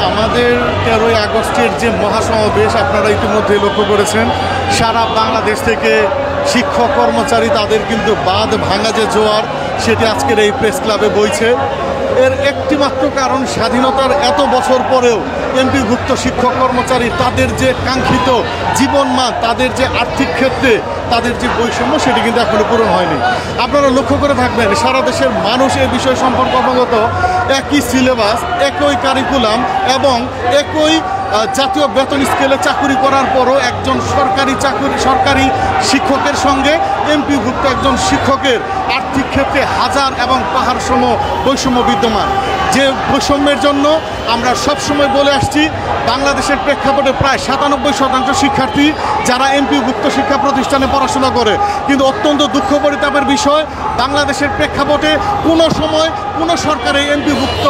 আমাদের 13ই আগস্টের যে মহাসমাবেশ আপনারা ইতিমধ্যে লক্ষ্য করেছেন, সারা বাংলাদেশ থেকে শিক্ষক কর্মচারী তাদের কিন্তু বাঁধ ভাঙা যে জোয়ার সেটি আজকের এই প্রেস ক্লাবে বইছে। এর একটিমাত্র কারণ, স্বাধীনতার এত বছর পরেও এমপিভুক্ত শিক্ষক কর্মচারী তাদের যে কাঙ্ক্ষিত জীবনমান, তাদের যে আর্থিক ক্ষেত্রে তাদের যে বৈষম্য সেটি কিন্তু এখনো পূরণ হয়নি। আপনারা লক্ষ্য করে থাকবেন সারা দেশের মানুষ এই বিষয় সম্পর্কে অবগত। একই সিলেবাস, একই কারিকুলাম এবং একই জাতীয় বেতন স্কেলে চাকুরি করার পরও একজন সরকারি শিক্ষকের সঙ্গে এমপিভুক্ত একজন শিক্ষকের আর্থিক ক্ষেত্রে হাজার এবং পাহাড় সম বৈষম্য বিদ্যমান। যে বৈষম্যের জন্য আমরা সবসময় বলে আসছি, বাংলাদেশের প্রেক্ষাপটে প্রায় 97% শিক্ষার্থী যারা এমপিভুক্ত শিক্ষা প্রতিষ্ঠানে পড়াশোনা করে, কিন্তু অত্যন্ত দুঃখ পরিতাপের বিষয়, বাংলাদেশের প্রেক্ষাপটে কোনো সময় কোনো সরকার এই এমপিভুক্ত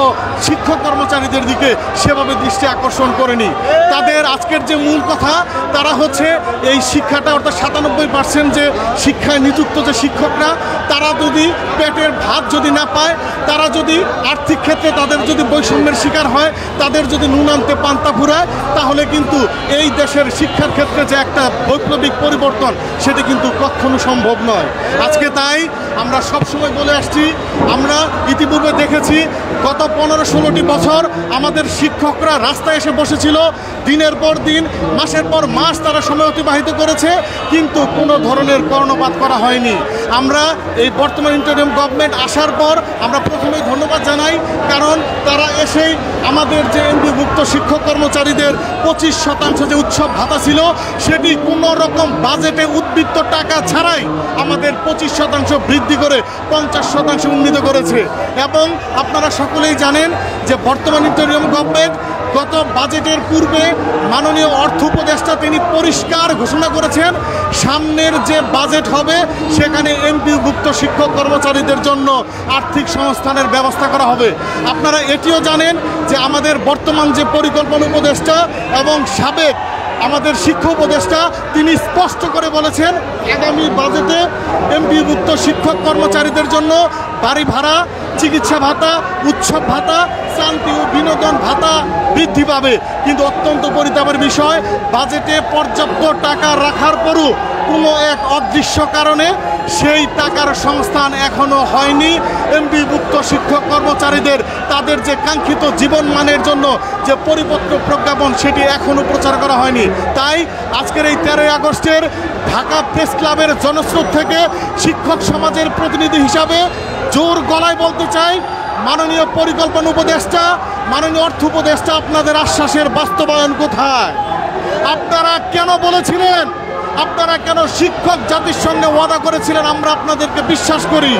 শিক্ষক কর্মচারীদের দিকে সেভাবে দৃষ্টি আকর্ষণ করেনি। তাদের আজকের যে মূল কথা, তারা হচ্ছে এই শিক্ষাটা অর্থাৎ 97% যে শিক্ষায় নিযুক্ত যে শিক্ষকরা, তারা যদি পেটের ভাত যদি না পায়, তারা যদি আর্থিক ক্ষেত্রে তাদের যদি বৈষম্যের শিকার হয়, তাদের যদি নুন আনতে পান্তা ফুরায়, তাহলে কিন্তু এই দেশের শিক্ষার ক্ষেত্রে যে একটা বৈপ্লবিক পরিবর্তন সেটি কিন্তু কখনো সম্ভব নয়। আজকে তাই আমরা সবসময় বলে আসছি, আমরা ইতিপূর্বে দেখেছি গত 15-16টি বছর আমাদের শিক্ষকরা রাস্তায় এসে বসেছিল, দিনের পর দিন, মাসের পর মাস তারা সময় অতিবাহিত করেছে, কিন্তু কোনো ধরনের কর্ণপাত করা হয়নি। আমরা এই বর্তমান ইন্টারিম গভর্নমেন্ট আসার পর আমরা প্রথমেই ধন্যবাদ জানাই, কারণ তারা এসেই আমাদের যে এমপিভুক্ত শিক্ষক কর্মচারীদের 25% যে উৎসব ভাতা ছিল সেটি কোনো রকম বাজেটে উদ্বৃত্ত টাকা ছাড়াই আমাদের 25% বৃদ্ধি করে 50% উন্নীত করেছে। এবং আপনারা সকলেই জানেন যে বর্তমান ইন্টারিম গভর্নমেন্ট গত বাজেটের পূর্বে মাননীয় অর্থ উপদেষ্টা তিনি পরিষ্কার ঘোষণা করেছেন, সামনের যে বাজেট হবে সেখানে এমপিভুক্ত শিক্ষক কর্মচারীদের জন্য আর্থিক সংস্থানের ব্যবস্থা করা হবে। আপনারা এটিও জানেন যে আমাদের বর্তমান যে পরিকল্পনা উপদেষ্টা এবং সাবেক আমাদের শিক্ষা উপদেষ্টা তিনি স্পষ্ট করে বলেছেন, আগামী বাজেটে এমপিভুক্ত শিক্ষক কর্মচারীদের জন্য বাড়ি ভাড়া, চিকিৎসা ভাতা, উৎসব ভাতা, শান্তি ও বিনোদন ভাতা বৃদ্ধি পাবে। কিন্তু অত্যন্ত পরিতাপের বিষয়, বাজেটে পর্যাপ্ত টাকা রাখার পরও কোনো এক অদৃশ্য কারণে সেই টাকার সংস্থান এখনো হয়নি। এমপিভুক্ত শিক্ষক কর্মচারীদের তাদের যে কাঙ্ক্ষিত জীবনমানের জন্য যে পরিপত্র প্রজ্ঞাপন সেটি এখনো প্রচার করা হয়নি। তাই আজকের এই 13ই আগস্টের ঢাকা প্রেস ক্লাবের জনস্রোত থেকে শিক্ষক সমাজের প্রতিনিধি হিসাবে জোর গলায় বলতে চাই, মাননীয় পরিকল্পনা উপদেষ্টা, মাননীয় অর্থ উপদেষ্টা, আপনাদের আশ্বাসের বাস্তবায়ন কোথায়? আপনারা কেন বলেছিলেন, আপনারা কেন শিক্ষক জাতির সঙ্গে ওয়াদা করেছিলেন আমরা আপনাদেরকে বিশ্বাস করি,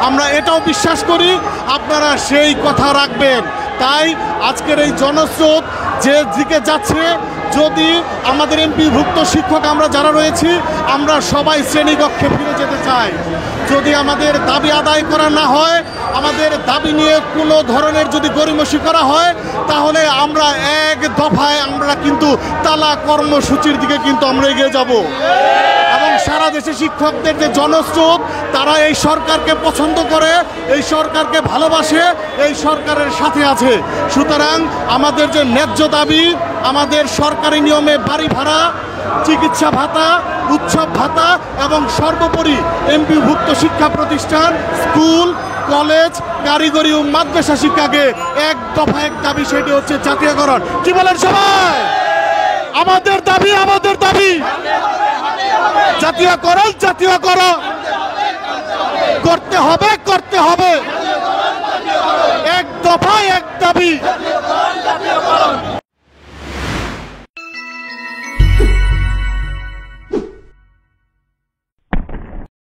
আমরা এটাও বিশ্বাস করি আপনারা সেই কথা রাখবেন। তাই আজকের এই জনস্রোত যে দিকে যাচ্ছে, যদি আমাদের এমপিভুক্ত শিক্ষক আমরা যারা রয়েছি আমরা সবাই শ্রেণীকক্ষে ফিরে যেতে চাই। যদি আমাদের দাবি আদায় করা না হয়, আমাদের দাবি নিয়ে কোনো ধরনের যদি গড়িমসি করা হয়, তাহলে আমরা এক দফায় আমরা কিন্তু তালা কর্মসূচির দিকে কিন্তু আমরা এগিয়ে যাব। এবং সারা দেশে শিক্ষকদের যে জনস্রোত, তারা এই সরকারকে পছন্দ করে, এই সরকারকে ভালোবাসে, এই সরকারের সাথে আছে। সুতরাং আমাদের যে ন্যায্য দাবি, আমাদের সরকারি নিয়মে বাড়ি ভাড়া, চিকিৎসা ভাতা, উৎসব ভাতা এবং সর্বোপরি এমপিভুক্ত শিক্ষা প্রতিষ্ঠান, স্কুল, কলেজ, কারিগরি ও মাদ্রাসা শিক্ষাকে এক দফা এক দাবি, সেটি হচ্ছে জাতীয়করণ। কি বলেন সবাই? আমাদের দাবি, আমাদের দাবি জাতীয়করণ, জাতীয়করণ করতে হবে, করতে হবে।